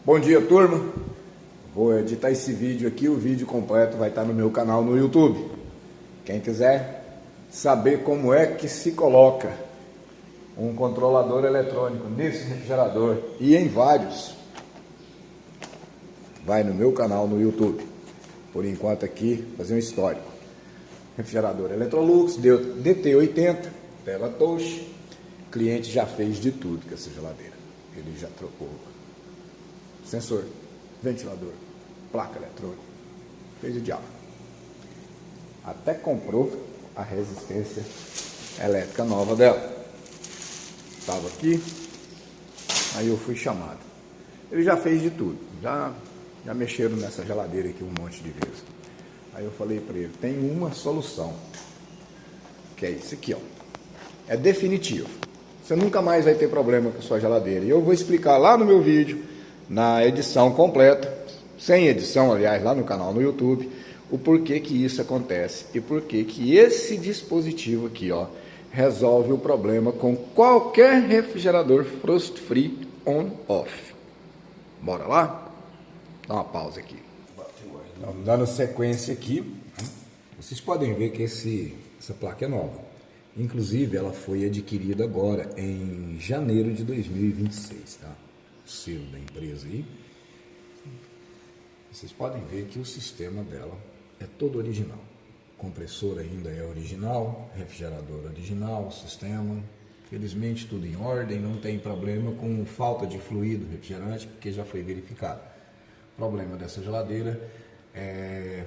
Bom dia, turma. Vou editar esse vídeo aqui, o vídeo completo vai estar no meu canal no YouTube. Quem quiser saber como é que se coloca um controlador eletrônico nesse refrigerador e em vários, vai no meu canal no YouTube. Por enquanto aqui, fazer um histórico. Refrigerador Electrolux, DT80, tela touch. O cliente já fez de tudo com essa geladeira. Ele já trocou sensor, ventilador, placa eletrônica, fez o diabo. Até comprou a resistência elétrica nova dela. Estava aqui, aí eu fui chamado. Ele já fez de tudo, já mexeram nessa geladeira aqui um monte de vezes. Aí eu falei para ele, tem uma solução, que é isso aqui, ó. É definitivo. Você nunca mais vai ter problema com a sua geladeira. E eu vou explicar lá no meu vídeo, na edição completa, sem edição, aliás, lá no canal no YouTube, o porquê que isso acontece e porquê que esse dispositivo aqui, ó, resolve o problema com qualquer refrigerador frost free on-off. Bora lá? Dá uma pausa aqui. Então, dando sequência aqui, vocês podem ver que essa placa é nova. Inclusive, ela foi adquirida agora em janeiro de 2026, tá? O selo da empresa aí. Vocês podem ver que o sistema dela é todo original. O compressor ainda é original, refrigerador original, sistema. Felizmente tudo em ordem, não tem problema com falta de fluido refrigerante, porque já foi verificado. O problema dessa geladeira é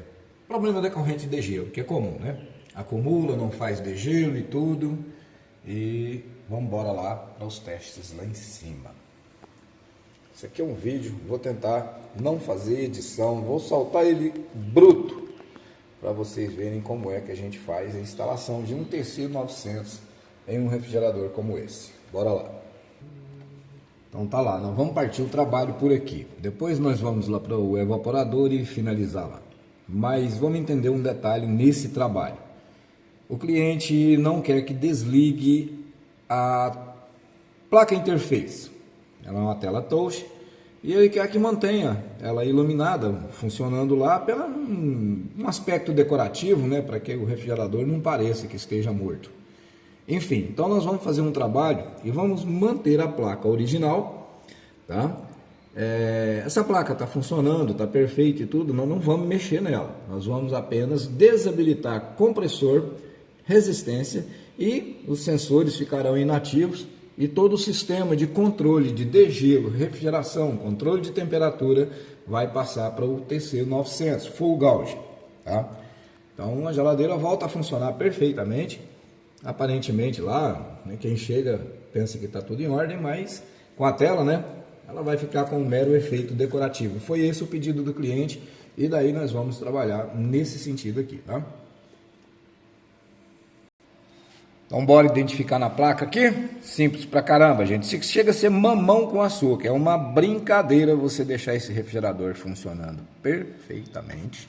problema decorrente de degelo, que é comum, né? Acumula, não faz degelo e tudo. E vamos embora lá para os testes lá em cima. Esse aqui é um vídeo, vou tentar não fazer edição, vou soltar ele bruto para vocês verem como é que a gente faz a instalação de um TC900 em um refrigerador como esse. Bora lá. Então tá lá, nós vamos partir o trabalho por aqui. Depois nós vamos lá para o evaporador e finalizar lá. Mas vamos entender um detalhe nesse trabalho. O cliente não quer que desligue a placa interface. Ela é uma tela touch e ele quer que mantenha ela iluminada, funcionando lá pelo um aspecto decorativo, né, para que o refrigerador não pareça que esteja morto. Enfim, então nós vamos fazer um trabalho e vamos manter a placa original, tá? Essa placa está funcionando, está perfeita e tudo, nós não vamos mexer nela. Nós vamos apenas desabilitar compressor, resistência e os sensores ficarão inativos e todo o sistema de controle de degelo, refrigeração, controle de temperatura vai passar para o TC900 Full Gauge, tá? Então a geladeira volta a funcionar perfeitamente. Aparentemente lá, né, quem chega pensa que está tudo em ordem, mas com a tela, né, ela vai ficar com um mero efeito decorativo. Foi esse o pedido do cliente e daí nós vamos trabalhar nesse sentido aqui, tá? Então bora identificar na placa aqui, simples pra caramba, gente. Chega a ser mamão com açúcar, é uma brincadeira você deixar esse refrigerador funcionando perfeitamente.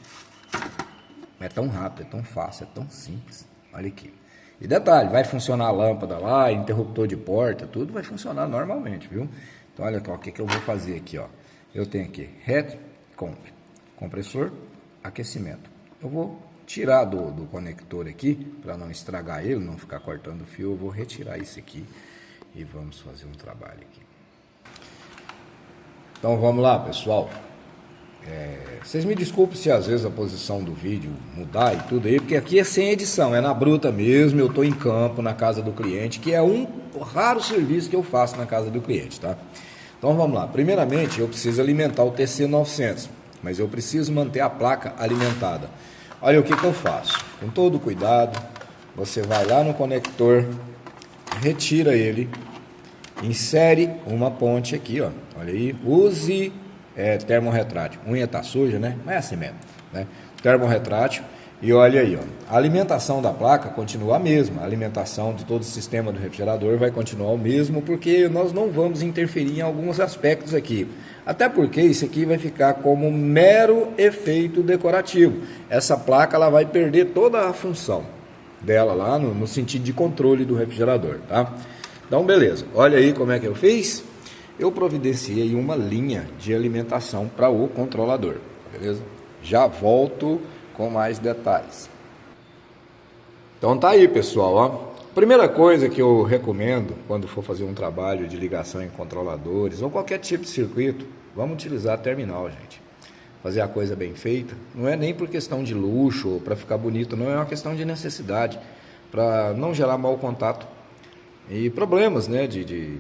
É tão rápido, é tão fácil, é tão simples. Olha aqui. E detalhe, vai funcionar a lâmpada lá, interruptor de porta, tudo vai funcionar normalmente, viu? Então olha aqui, ó, o que eu vou fazer aqui, ó. Eu tenho aqui compressor, aquecimento. Eu vou tirar do conector aqui, para não estragar ele, não ficar cortando o fio, eu vou retirar isso aqui e vamos fazer um trabalho aqui. Então vamos lá, pessoal. Vocês me desculpem se às vezes a posição do vídeo mudar e tudo aí, porque aqui é sem edição, é na bruta mesmo, eu estou em campo, na casa do cliente, que é um raro serviço que eu faço na casa do cliente, tá? Então vamos lá, primeiramente eu preciso alimentar o TC900, mas eu preciso manter a placa alimentada. Olha o que eu faço, com todo cuidado, você vai lá no conector, retira ele, insere uma ponte aqui, ó, olha aí, use termorretrátil, unha tá suja, né, mas é assim mesmo, né, termorretrátil, e olha aí, ó, a alimentação da placa continua a mesma, a alimentação de todo o sistema do refrigerador vai continuar o mesmo, porque nós não vamos interferir em alguns aspectos aqui. Até porque isso aqui vai ficar como mero efeito decorativo. Essa placa ela vai perder toda a função dela lá no sentido de controle do refrigerador, tá? Então beleza, olha aí como é que eu fiz. eu providenciei uma linha de alimentação para o controlador, beleza? Já volto com mais detalhes. Então tá aí, pessoal, ó. Primeira coisa que eu recomendo quando for fazer um trabalho de ligação em controladores ou qualquer tipo de circuito, vamos utilizar terminal, gente. Fazer a coisa bem feita, não é nem por questão de luxo ou para ficar bonito, não, é uma questão de necessidade, para não gerar mau contato e problemas, né, de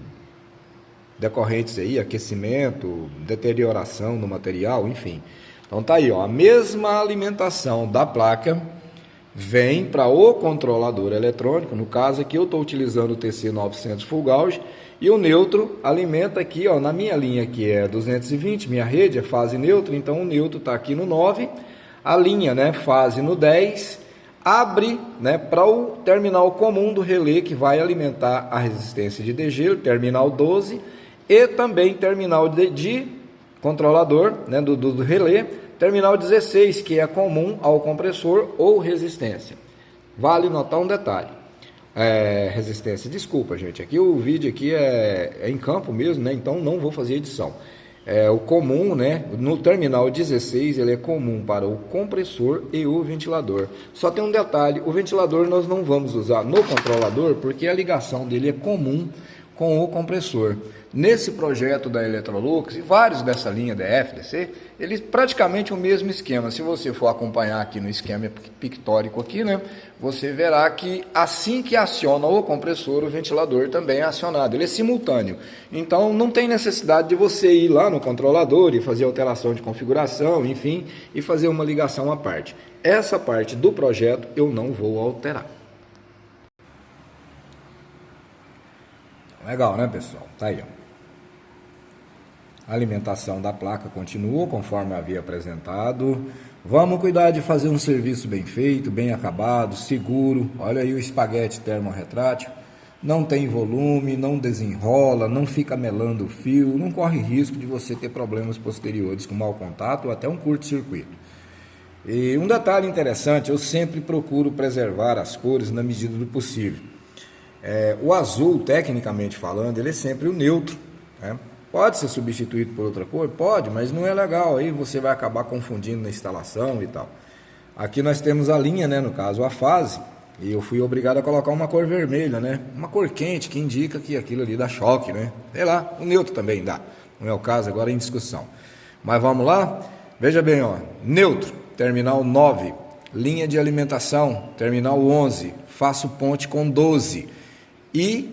decorrentes aí, aquecimento, deterioração no material, enfim. Então tá aí, ó, a mesma alimentação da placa vem para o controlador eletrônico. No caso aqui eu estou utilizando o TC900 Full Gauge e o neutro alimenta aqui, ó, na minha linha que é 220, minha rede é fase neutra, então o neutro está aqui no 9, a linha, né, fase no 10, abre, né, para o terminal comum do relé que vai alimentar a resistência de degelo, terminal 12, e também terminal de controlador, né, do relé, terminal 16, que é comum ao compressor ou resistência. Vale notar um detalhe. Resistência, desculpa, gente. Aqui o vídeo aqui é em campo mesmo, né? Então não vou fazer edição. O comum, né? No terminal 16, ele é comum para o compressor e o ventilador. Só tem um detalhe: o ventilador nós não vamos usar no controlador porque a ligação dele é comum com o compressor. Nesse projeto da Electrolux e vários dessa linha DF/DC, eles praticamente o mesmo esquema. Se você for acompanhar aqui no esquema pictórico aqui, né, você verá que assim que aciona o compressor, o ventilador também é acionado. Ele é simultâneo. Então não tem necessidade de você ir lá no controlador e fazer alteração de configuração, enfim, e fazer uma ligação à parte. Essa parte do projeto eu não vou alterar. Legal, né, pessoal? Tá aí, ó. A alimentação da placa continua conforme havia apresentado. Vamos cuidar de fazer um serviço bem feito, bem acabado, seguro. Olha aí o espaguete termorretrátil. Não tem volume, não desenrola, não fica melando o fio, não corre risco de você ter problemas posteriores com mau contato ou até um curto-circuito. E um detalhe interessante, eu sempre procuro preservar as cores na medida do possível. O azul, tecnicamente falando, ele é sempre o neutro, né? Pode ser substituído por outra cor? Pode, mas não é legal, aí você vai acabar confundindo na instalação e tal. Aqui nós temos a linha, né, no caso a fase, e eu fui obrigado a colocar uma cor vermelha, né, uma cor quente que indica que aquilo ali dá choque, né, sei lá, o neutro também dá, não é o caso agora em discussão. Mas vamos lá, veja bem, ó, neutro, terminal 9, linha de alimentação, terminal 11, faço ponte com 12 e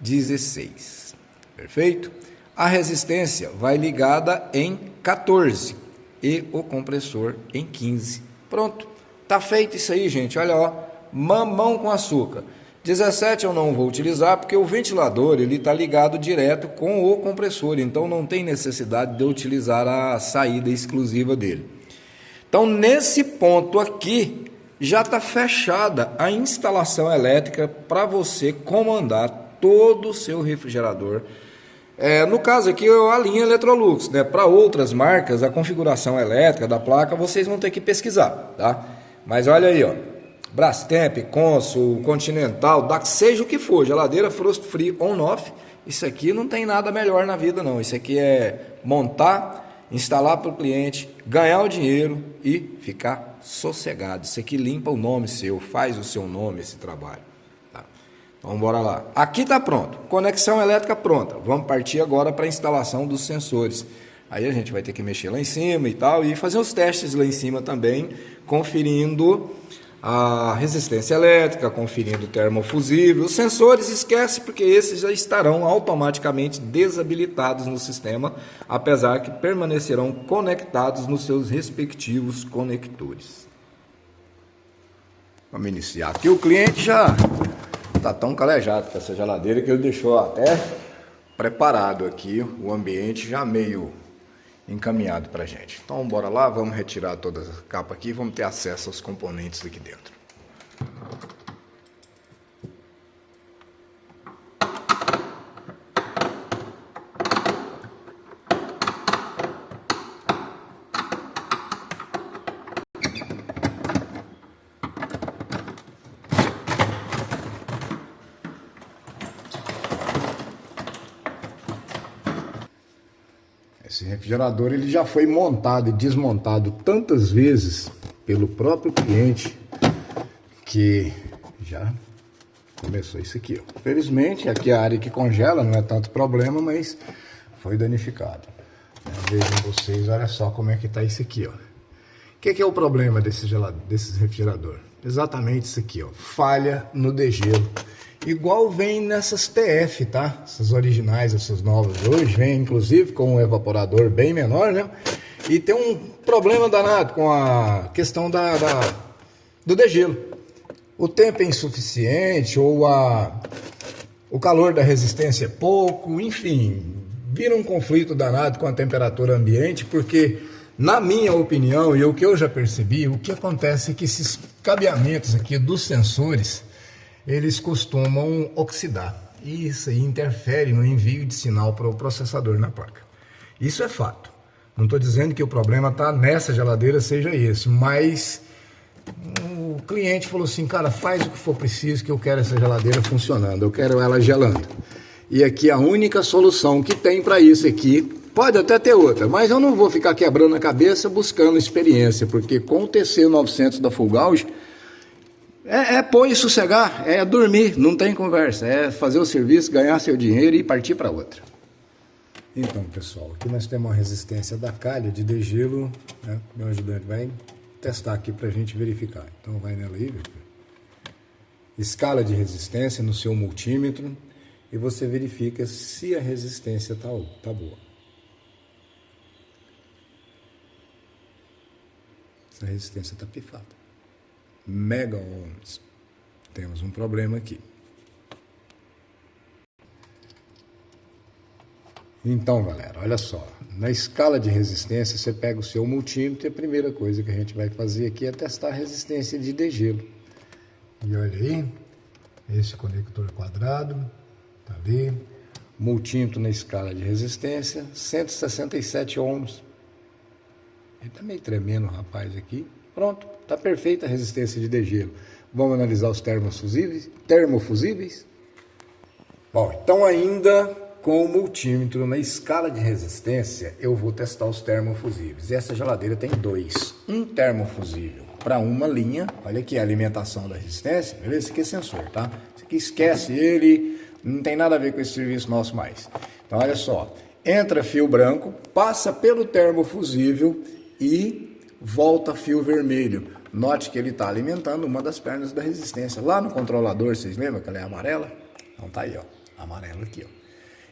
16, perfeito? A resistência vai ligada em 14 e o compressor em 15. Pronto, tá feito isso aí, gente. Olha, ó, mamão com açúcar. 17 eu não vou utilizar porque o ventilador ele está ligado direto com o compressor, então não tem necessidade de eu utilizar a saída exclusiva dele. Então nesse ponto aqui já está fechada a instalação elétrica para você comandar todo o seu refrigerador. No caso aqui a linha Electrolux, né? Para outras marcas, a configuração elétrica da placa vocês vão ter que pesquisar, tá? Mas olha aí, ó, Brastemp, Consul, Continental, seja o que for, geladeira Frost Free on-off, isso aqui não tem nada melhor na vida não. Isso aqui é montar, instalar para o cliente, ganhar o dinheiro e ficar sossegado. Isso aqui limpa o nome seu, faz o seu nome esse trabalho. Então, bora lá. Aqui está pronto. Conexão elétrica pronta. Vamos partir agora para a instalação dos sensores. Aí a gente vai ter que mexer lá em cima e tal, e fazer os testes lá em cima também, conferindo a resistência elétrica, conferindo o termofusível. Os sensores, esquece, porque esses já estarão automaticamente desabilitados no sistema, apesar que permanecerão conectados nos seus respectivos conectores. Vamos iniciar aqui. O cliente já está tão calejado com essa geladeira que ele deixou até preparado aqui o ambiente já meio encaminhado para a gente. Então bora lá, vamos retirar toda a capa aqui e vamos ter acesso aos componentes aqui dentro. Esse refrigerador ele já foi montado e desmontado tantas vezes pelo próprio cliente que já começou isso aqui, ó. Felizmente aqui é a área que congela, não é tanto problema, mas foi danificado. Vejam vocês, olha só como é que tá isso aqui, ó. O que é o problema desses refrigerador? Exatamente isso aqui, ó. Falha no degelo. Igual vem nessas TF, tá? Essas originais, essas novas hoje, vem inclusive com um evaporador bem menor, né? E tem um problema danado com a questão do degelo. O tempo é insuficiente ou o calor da resistência é pouco, enfim, vira um conflito danado com a temperatura ambiente, porque, na minha opinião, e o que eu já percebi, o que acontece é que esses cabeamentos aqui dos sensores, eles costumam oxidar. E isso aí interfere no envio de sinal para o processador na placa. Isso é fato. Não estou dizendo que o problema está nessa geladeira, seja esse, mas o cliente falou assim, cara, faz o que for preciso que eu quero essa geladeira funcionando, eu quero ela gelando. E aqui a única solução que tem para isso aqui, pode até ter outra, mas eu não vou ficar quebrando a cabeça buscando experiência, porque com o TC900 da Full Gauge, é pôr e sossegar, é dormir, não tem conversa, é fazer o serviço, ganhar seu dinheiro e partir para outra. Então, pessoal, aqui nós temos uma resistência da calha de degelo, né? Meu ajudante vai testar aqui para a gente verificar. Então, vai nela aí, escala de resistência no seu multímetro e você verifica se a resistência tá boa. Essa resistência está pifada. Mega ohms. Temos um problema aqui. Então, galera, olha só. Na escala de resistência, você pega o seu multímetro e a primeira coisa que a gente vai fazer aqui é testar a resistência de degelo. E olha aí, esse conector quadrado, tá ali. Multímetro na escala de resistência, 167 ohms. Ele tá meio tremendo, rapaz, aqui. Pronto, tá perfeita a resistência de degelo. Vamos analisar os termofusíveis? Bom, então ainda com o multímetro na escala de resistência, eu vou testar os termofusíveis. Essa geladeira tem dois. Um termofusível para uma linha, olha aqui a alimentação da resistência, beleza? Esse aqui é sensor, tá? Esse aqui esquece ele, não tem nada a ver com esse serviço nosso mais. Então olha só, entra fio branco, passa pelo termofusível e volta fio vermelho. Note que ele está alimentando uma das pernas da resistência. Lá no controlador, vocês lembram que ela é amarela? Então tá aí, ó, amarelo aqui, ó.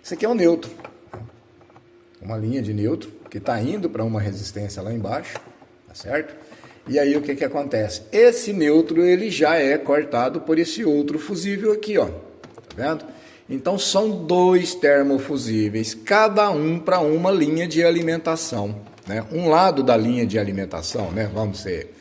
Isso aqui é o neutro, uma linha de neutro que está indo para uma resistência lá embaixo, tá certo? E aí o que que acontece? Esse neutro ele já é cortado por esse outro fusível aqui, ó, tá vendo? Então são dois termofusíveis, cada um para uma linha de alimentação, né? Um lado da linha de alimentação, né? Vamos ser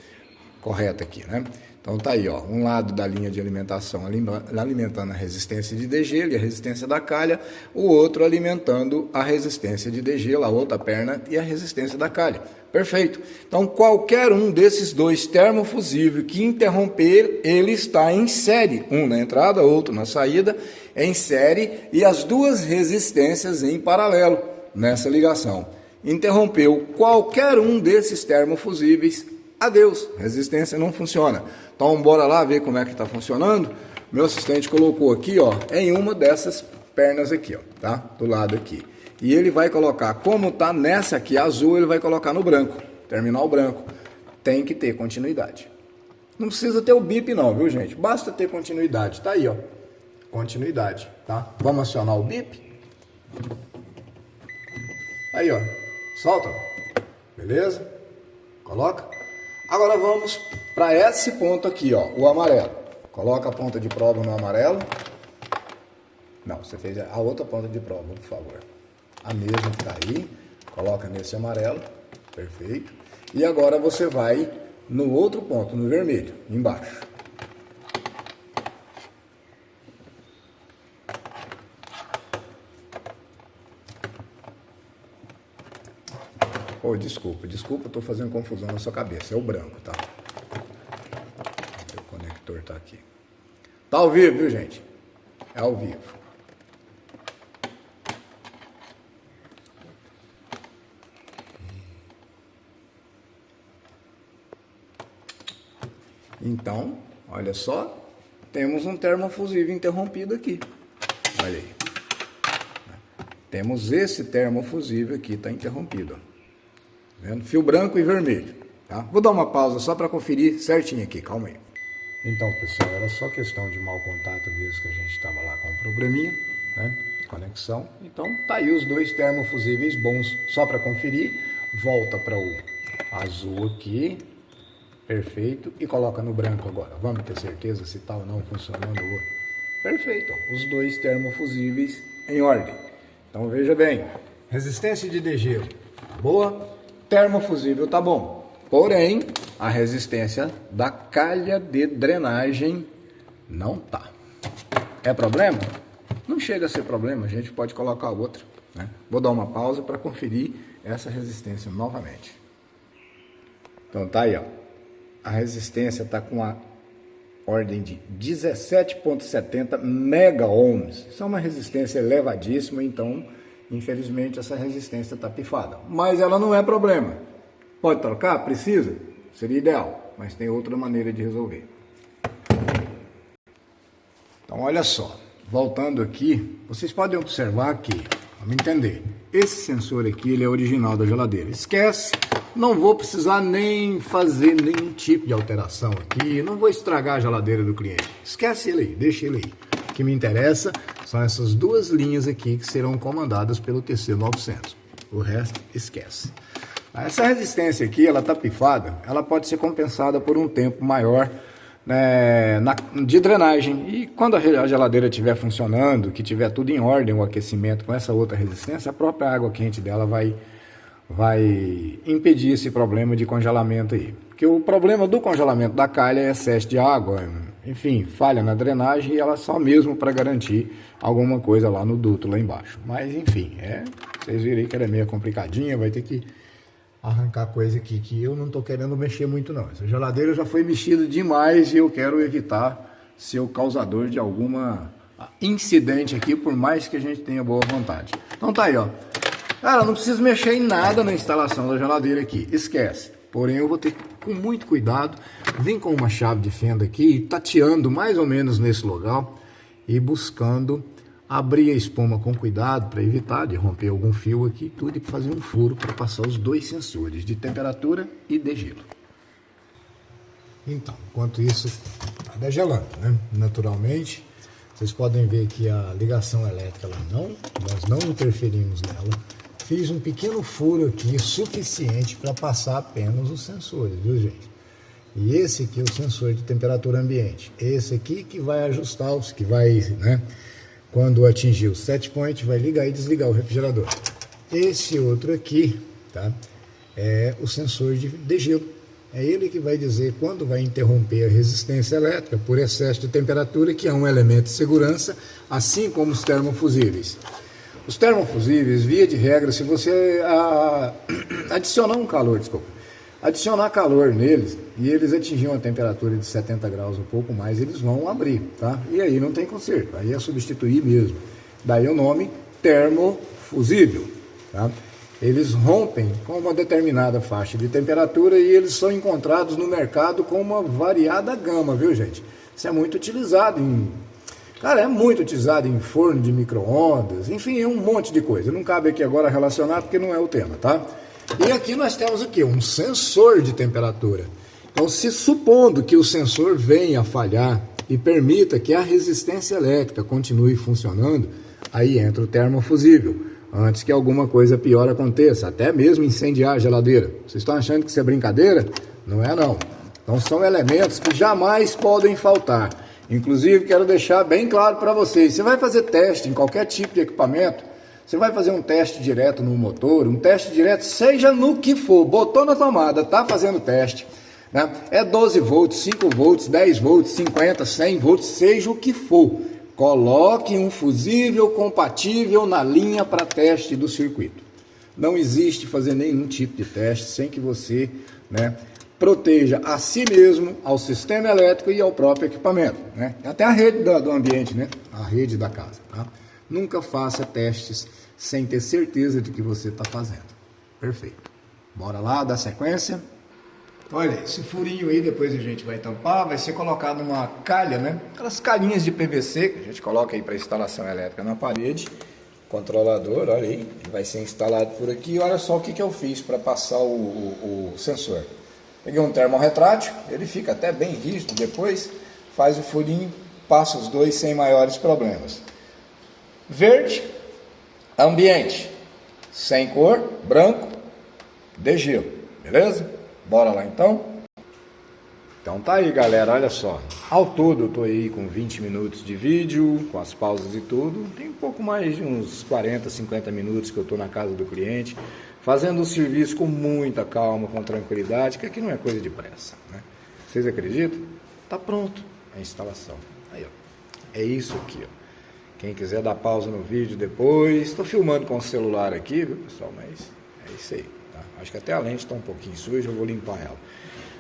correto aqui, né? Então tá aí, ó, um lado da linha de alimentação alimentando a resistência de degelo e a resistência da calha, o outro alimentando a resistência de degelo, a outra perna e a resistência da calha. Perfeito. Então qualquer um desses dois termofusíveis que interromper, ele está em série, um na entrada, outro na saída, em série e as duas resistências em paralelo nessa ligação. Interrompeu qualquer um desses termofusíveis, adeus, resistência não funciona. Então bora lá ver como é que está funcionando. Meu assistente colocou aqui, ó, em uma dessas pernas aqui, ó, tá? Do lado aqui. E ele vai colocar, como tá nessa aqui azul, ele vai colocar no branco, terminal branco. Tem que ter continuidade. Não precisa ter o bip não, viu gente? Basta ter continuidade, tá aí, ó. Continuidade, tá? Vamos acionar o bip. Aí, ó, solta, beleza? Coloca. Agora vamos para esse ponto aqui, ó, o amarelo. Coloca a ponta de prova no amarelo. Não, você fez a outra ponta de prova, por favor. A mesma que está aí. Coloca nesse amarelo. Perfeito. E agora você vai no outro ponto, no vermelho, embaixo. Oh, desculpa, estou fazendo confusão na sua cabeça. É o branco, tá? O conector tá aqui. Tá ao vivo, viu, gente? É ao vivo. Então, olha só, temos um termofusível interrompido aqui. Olha aí. Temos esse termofusível aqui, está interrompido. Vendo? Fio branco e vermelho. Tá? Vou dar uma pausa só para conferir certinho aqui, calma aí. Então, pessoal, era só questão de mau contato mesmo que a gente estava lá com um probleminha, né? Conexão. Então, tá aí os dois termofusíveis bons, só para conferir. Volta para o azul aqui, perfeito, e coloca no branco agora. Vamos ter certeza se tá ou não funcionando o outro. Perfeito, os dois termofusíveis em ordem. Então, veja bem, resistência de degelo, boa, termofusível tá bom. Porém, a resistência da calha de drenagem não tá. É problema? Não chega a ser problema, a gente pode colocar outra, né? Vou dar uma pausa para conferir essa resistência novamente. Então tá aí, ó. A resistência tá com a ordem de 17,70 mega ohms. Isso é uma resistência elevadíssima, então, infelizmente, essa resistência tá pifada. Mas ela não é problema. Pode trocar? Precisa? Seria ideal, mas tem outra maneira de resolver. Então, olha só. Voltando aqui, vocês podem observar que, vamos entender, esse sensor aqui ele é original da geladeira. Esquece, não vou precisar nem fazer nenhum tipo de alteração aqui, não vou estragar a geladeira do cliente. Esquece ele aí, deixa ele aí. O que me interessa são essas duas linhas aqui que serão comandadas pelo TC900. O resto, esquece. Essa resistência aqui, ela tá pifada, ela pode ser compensada por um tempo maior, né, de drenagem. E quando a geladeira estiver funcionando, que tiver tudo em ordem, o aquecimento com essa outra resistência, a própria água quente dela vai impedir esse problema de congelamento aí. Porque o problema do congelamento da calha é excesso de água, enfim, falha na drenagem, e ela só mesmo para garantir alguma coisa lá no duto, lá embaixo. Mas enfim, vocês viram aí que ela é meio complicadinha, vai ter que arrancar coisa aqui que eu não estou querendo mexer muito não. Essa geladeira já foi mexida demais e eu quero evitar ser o causador de alguma incidente aqui, por mais que a gente tenha boa vontade. Então tá aí, ó. Cara, não preciso mexer em nada na instalação da geladeira aqui, esquece. Porém, eu vou ter que, com muito cuidado, vir com uma chave de fenda aqui, tateando mais ou menos nesse local e buscando abrir a espuma com cuidado para evitar de romper algum fio aqui, tudo, e fazer um furo para passar os dois sensores de temperatura e de gelo. Então, enquanto isso, está degelando, né? Naturalmente, vocês podem ver que a ligação elétrica, nós não interferimos nela. Fiz um pequeno furo aqui, suficiente para passar apenas os sensores, viu, gente? E esse aqui é o sensor de temperatura ambiente. Esse aqui que vai ajustar, que vai, né? Quando atingir o set point, vai ligar e desligar o refrigerador. Esse outro aqui, tá? É o sensor de degelo. É ele que vai dizer quando vai interromper a resistência elétrica por excesso de temperatura, que é um elemento de segurança, assim como os termofusíveis. Os termofusíveis, via de regra, se você adicionar calor neles, e eles atingirem uma temperatura de 70 graus ou pouco mais, eles vão abrir, tá? E aí não tem conserto, aí é substituir mesmo. Daí o nome termofusível, tá? Eles rompem com uma determinada faixa de temperatura e eles são encontrados no mercado com uma variada gama, viu, gente? Isso é muito utilizado é muito utilizado em forno de micro-ondas, enfim, é um monte de coisa. Não cabe aqui agora relacionar porque não é o tema, tá? E aqui nós temos aqui um sensor de temperatura. Então, se supondo que o sensor venha a falhar e permita que a resistência elétrica continue funcionando, aí entra o termofusível, antes que alguma coisa pior aconteça, até mesmo incendiar a geladeira. Vocês estão achando que isso é brincadeira? Não é não. Então são elementos que jamais podem faltar. Inclusive, quero deixar bem claro para vocês, você vai fazer teste em qualquer tipo de equipamento, você vai fazer um teste direto no motor, um teste direto, seja no que for, botou na tomada, tá fazendo teste, né? É 12 volts, 5 volts, 10 volts, 50, 100 volts, seja o que for. Coloque um fusível compatível na linha para teste do circuito. Não existe fazer nenhum tipo de teste sem que você, né, proteja a si mesmo, ao sistema elétrico e ao próprio equipamento, né? Até a rede do ambiente, né? A rede da casa, tá? Nunca faça testes sem ter certeza de que você está fazendo. Perfeito. Bora lá, dar sequência. Olha, esse furinho aí depois a gente vai tampar, vai ser colocado uma calha, né? Aquelas calhinhas de PVC que a gente coloca aí para instalação elétrica na parede. Controlador, olha aí, vai ser instalado por aqui. Olha só o que eu fiz para passar o sensor. Peguei um termorretrátil, ele fica até bem rígido depois, faz o furinho, passa os dois sem maiores problemas. Verde, ambiente, sem cor, branco, de gelo, beleza? Bora lá então? Então tá aí, galera, olha só. Ao todo eu tô aí com 20 minutos de vídeo, com as pausas e tudo. Tem um pouco mais de uns 40, 50 minutos que eu tô na casa do cliente, fazendo o serviço com muita calma, com tranquilidade, que aqui não é coisa de pressa, né? Vocês acreditam? Tá pronto a instalação. Aí, ó. É isso aqui, ó. Quem quiser dar pausa no vídeo depois, estou filmando com o celular aqui, viu, pessoal? Mas é isso aí, tá? Acho que até a lente está um pouquinho suja, eu vou limpar ela.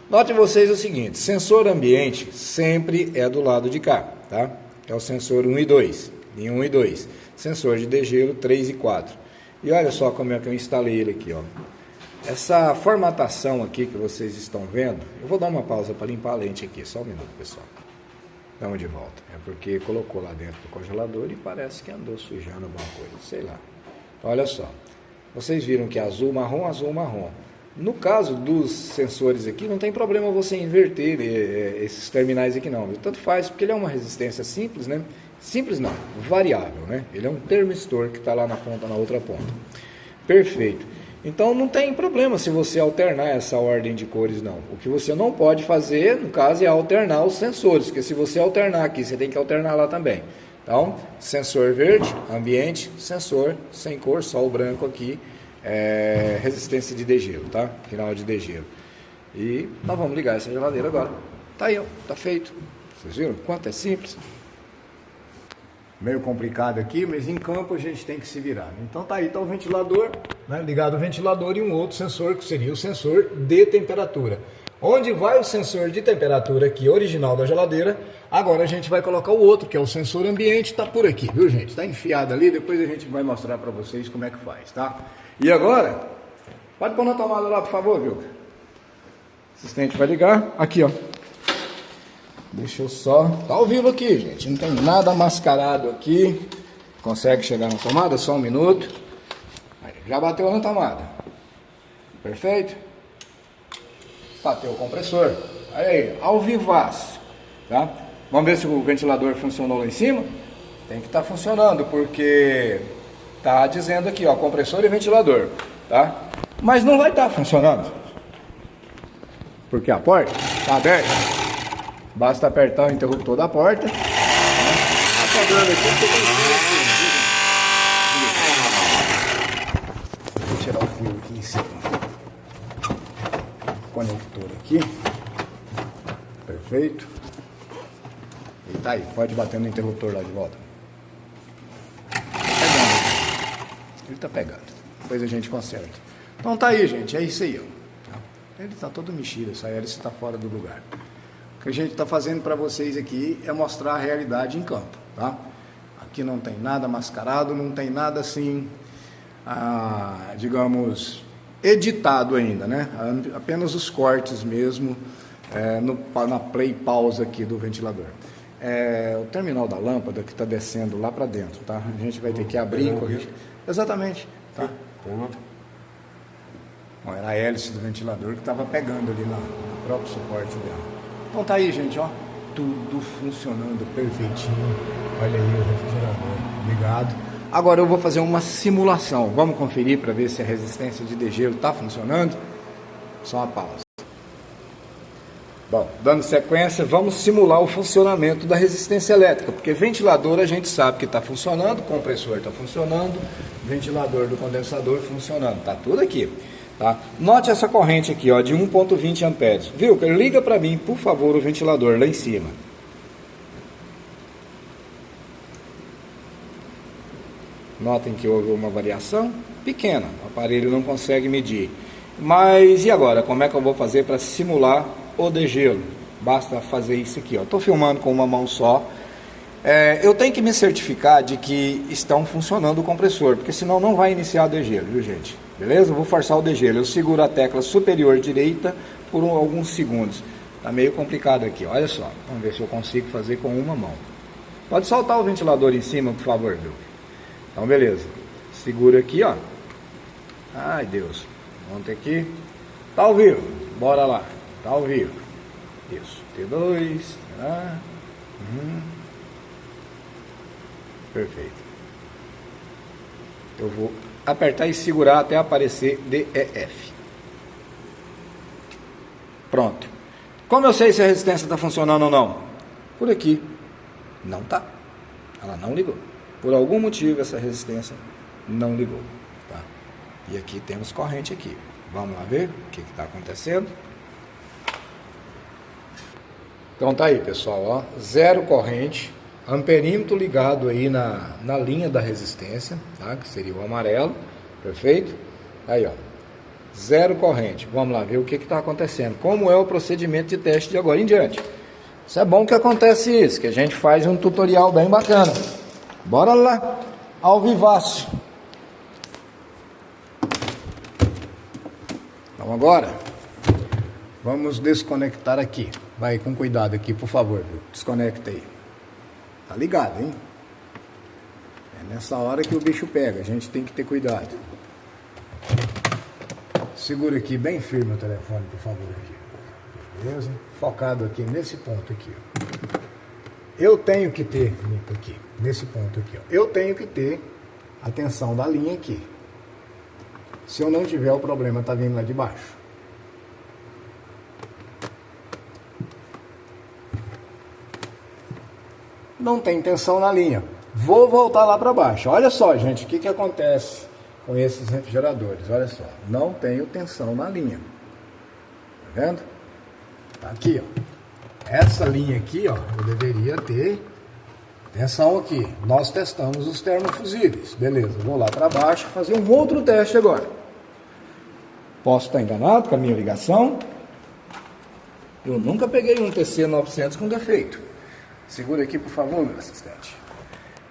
Notem vocês o seguinte, sensor ambiente sempre é do lado de cá, tá? É o sensor 1 e 2, em 1 e 2. Sensor de degelo 3 e 4. E olha só como é que eu instalei ele aqui, ó. Essa formatação aqui que vocês estão vendo, eu vou dar uma pausa para limpar a lente aqui, só um minuto, pessoal. Estamos de volta. É porque colocou lá dentro do congelador e parece que andou sujando alguma coisa, sei lá. Então, olha só. Vocês viram que é azul, marrom, azul, marrom. No caso dos sensores aqui, não tem problema você inverter esses terminais aqui não. Tanto faz, porque ele é uma resistência simples, né? Simples não, variável, né? Ele é um termistor que está lá na ponta, na outra ponta. Perfeito. Então não tem problema se você alternar essa ordem de cores não. O que você não pode fazer, no caso, é alternar os sensores, porque se você alternar aqui, você tem que alternar lá também. Então, sensor verde, ambiente, sensor sem cor, só o branco aqui, resistência de degelo, tá? Final de degelo. E nós vamos ligar essa geladeira agora. Tá aí, ó, tá feito. Vocês viram quanto é simples? Meio complicado aqui, mas em campo a gente tem que se virar. Então tá aí, tá o ventilador, né? Ligado o ventilador e um outro sensor que seria o sensor de temperatura. Onde vai o sensor de temperatura aqui, original da geladeira, agora a gente vai colocar o outro, que é o sensor ambiente, tá por aqui, viu gente? Tá enfiado ali, depois a gente vai mostrar para vocês como é que faz, tá? E agora, pode pôr na tomada lá, por favor, viu? O assistente vai ligar, aqui ó. Deixa eu só... Tá ao vivo aqui, gente. Não tem nada mascarado aqui. Consegue chegar na tomada? Só um minuto. Aí, já bateu na tomada. Perfeito? Bateu o compressor. Aí, ao vivaço. Tá? Vamos ver se o ventilador funcionou lá em cima. Tem que estar funcionando, porque tá dizendo aqui, ó, compressor e ventilador. Tá? Mas não vai estar funcionando. Porque a porta tá aberta. Basta apertar o interruptor da porta. Vou tirar o fio aqui em cima. Conector aqui. Perfeito. E tá aí, pode bater no interruptor lá de volta. Ele tá pegando. Depois a gente conserta. Então tá aí, gente. É isso aí, ó. Ele tá todo mexido, essa hélice está fora do lugar. O que a gente está fazendo para vocês aqui é mostrar a realidade em campo, tá? Aqui não tem nada mascarado, não tem nada assim, digamos, editado ainda, né? Apenas os cortes mesmo, na play pausa aqui do ventilador. O terminal da lâmpada que está descendo lá para dentro, tá? A gente vai ter que abrir e corrigir. Exatamente, tá? Bom, era a hélice do ventilador que estava pegando ali no próprio suporte dela. Então tá aí, gente, ó, tudo funcionando perfeitinho. Olha aí o refrigerador ligado. Agora eu vou fazer uma simulação. Vamos conferir para ver se a resistência de degelo está funcionando. Só uma pausa. Bom, dando sequência, vamos simular o funcionamento da resistência elétrica, porque ventilador a gente sabe que está funcionando, compressor está funcionando, ventilador do condensador funcionando, tá tudo aqui. Tá? Note essa corrente aqui, ó, de 1.20 amperes. Viu? Liga para mim, por favor, o ventilador lá em cima. Notem que houve uma variação pequena. O aparelho não consegue medir. Mas e agora? Como é que eu vou fazer para simular o degelo? Basta fazer isso aqui. Estou filmando com uma mão só. Eu tenho que me certificar de que estão funcionando o compressor, porque senão não vai iniciar o degelo, viu, gente? Beleza? Vou forçar o degelo. Eu seguro a tecla superior direita por alguns segundos. Tá meio complicado aqui, olha só. Vamos ver se eu consigo fazer com uma mão. Pode soltar o ventilador em cima, por favor, viu? Então, beleza. Segura aqui, ó. Ai, Deus. Vamos ter aqui. Tá ao vivo. Bora lá. Tá ao vivo. Isso. T2. Tá? Perfeito. Eu vou apertar e segurar até aparecer DEF. Pronto. Como eu sei se a resistência está funcionando ou não? Por aqui. Não tá. Ela não ligou. Por algum motivo essa resistência não ligou. Tá? E aqui temos corrente aqui. Vamos lá ver o que está acontecendo. Então tá aí, pessoal, ó, zero corrente, amperímetro ligado aí na linha da resistência, tá? Que seria o amarelo, perfeito? Aí, ó, zero corrente. Vamos lá ver o que está acontecendo, como é o procedimento de teste de agora em diante. Isso é bom que acontece isso, que a gente faz um tutorial bem bacana. Bora lá, ao vivaço. Então agora, vamos desconectar aqui. Vai com cuidado aqui, por favor, viu? Desconecta aí. Tá ligado, hein? É nessa hora que o bicho pega, a gente tem que ter cuidado. Segura aqui bem firme o telefone, por favor, aqui. Beleza? Focado aqui nesse ponto aqui, ó. Eu tenho que ter, limpo aqui, nesse ponto aqui, ó. Eu tenho que ter a tensão da linha aqui. Se eu não tiver, o problema tá vindo lá de baixo. Não tem tensão na linha. Vou voltar lá para baixo. Olha só, gente, o que acontece com esses refrigeradores? Olha só, não tenho tensão na linha. Tá vendo? Tá aqui, ó. Essa linha aqui, ó, eu deveria ter tensão aqui. Nós testamos os termofusíveis. Beleza, vou lá para baixo fazer um outro teste agora. Posso estar enganado com a minha ligação. Eu nunca peguei um TC900 com defeito. Segura aqui, por favor, meu assistente.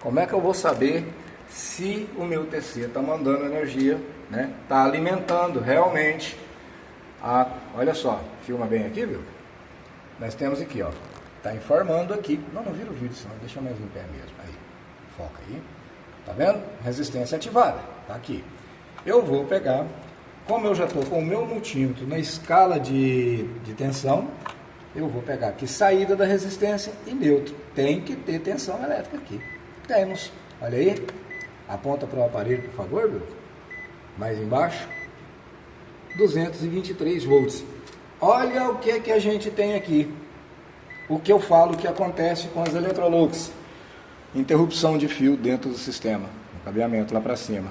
Como é que eu vou saber se o meu TC está mandando energia, né? Está alimentando realmente a... Olha só, filma bem aqui, viu? Nós temos aqui, ó. Está informando aqui. Não vira o vídeo, senão deixa mais em pé mesmo. Aí, foca aí. Tá vendo? Resistência ativada. Tá aqui. Eu vou pegar, como eu já estou com o meu multímetro na escala de tensão, eu vou pegar aqui saída da resistência e neutro. Tem que ter tensão elétrica aqui. Temos. Olha aí. Aponta para o aparelho, por favor, viu? Mais embaixo. 223 volts. Olha o que a gente tem aqui. O que eu falo que acontece com as Electrolux. Interrupção de fio dentro do sistema. O cabeamento lá para cima.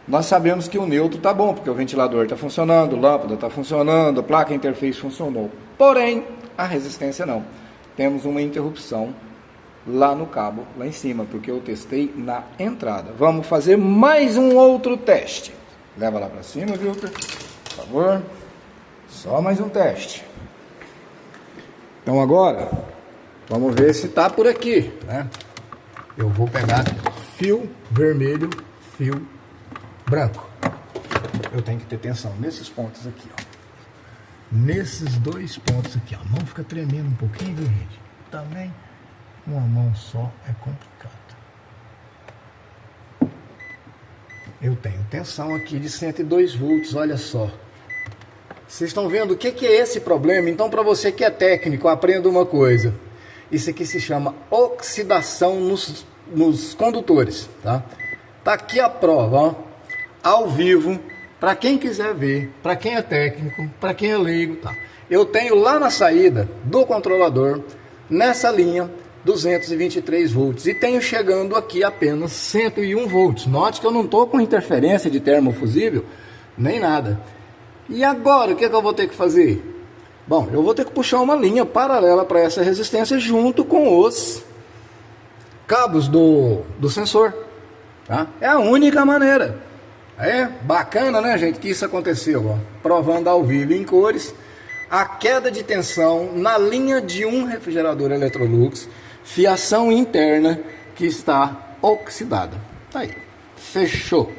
Nós sabemos que o neutro está bom, porque o ventilador está funcionando, a lâmpada está funcionando, a placa interface funcionou. Porém, a resistência não. Temos uma interrupção lá no cabo, lá em cima, porque eu testei na entrada. Vamos fazer mais um outro teste. Leva lá para cima, Wilker, por favor. Só mais um teste. Então agora, vamos ver se está por aqui, né? Eu vou pegar fio vermelho, fio branco. Eu tenho que ter tensão nesses pontos aqui, ó. Nesses dois pontos aqui, ó. A mão fica tremendo um pouquinho, viu, gente? Também uma mão só é complicado. Eu tenho tensão aqui de 102 volts, olha só. Vocês estão vendo o que é esse problema? Então, para você que é técnico, aprenda uma coisa. Isso aqui se chama oxidação nos condutores, tá? Tá aqui a prova, ó, ao vivo. Para quem quiser ver, para quem é técnico, para quem é leigo, tá? Eu tenho lá na saída do controlador, nessa linha, 223 volts. E tenho chegando aqui apenas 101 volts. Note que eu não estou com interferência de termofusível, nem nada. E agora, o que eu vou ter que fazer? Bom, eu vou ter que puxar uma linha paralela para essa resistência junto com os cabos do sensor. Tá? É a única maneira. É bacana, né, gente, que isso aconteceu, ó, provando ao vivo em cores a queda de tensão na linha de um refrigerador Electrolux, fiação interna que está oxidada. Tá aí, fechou.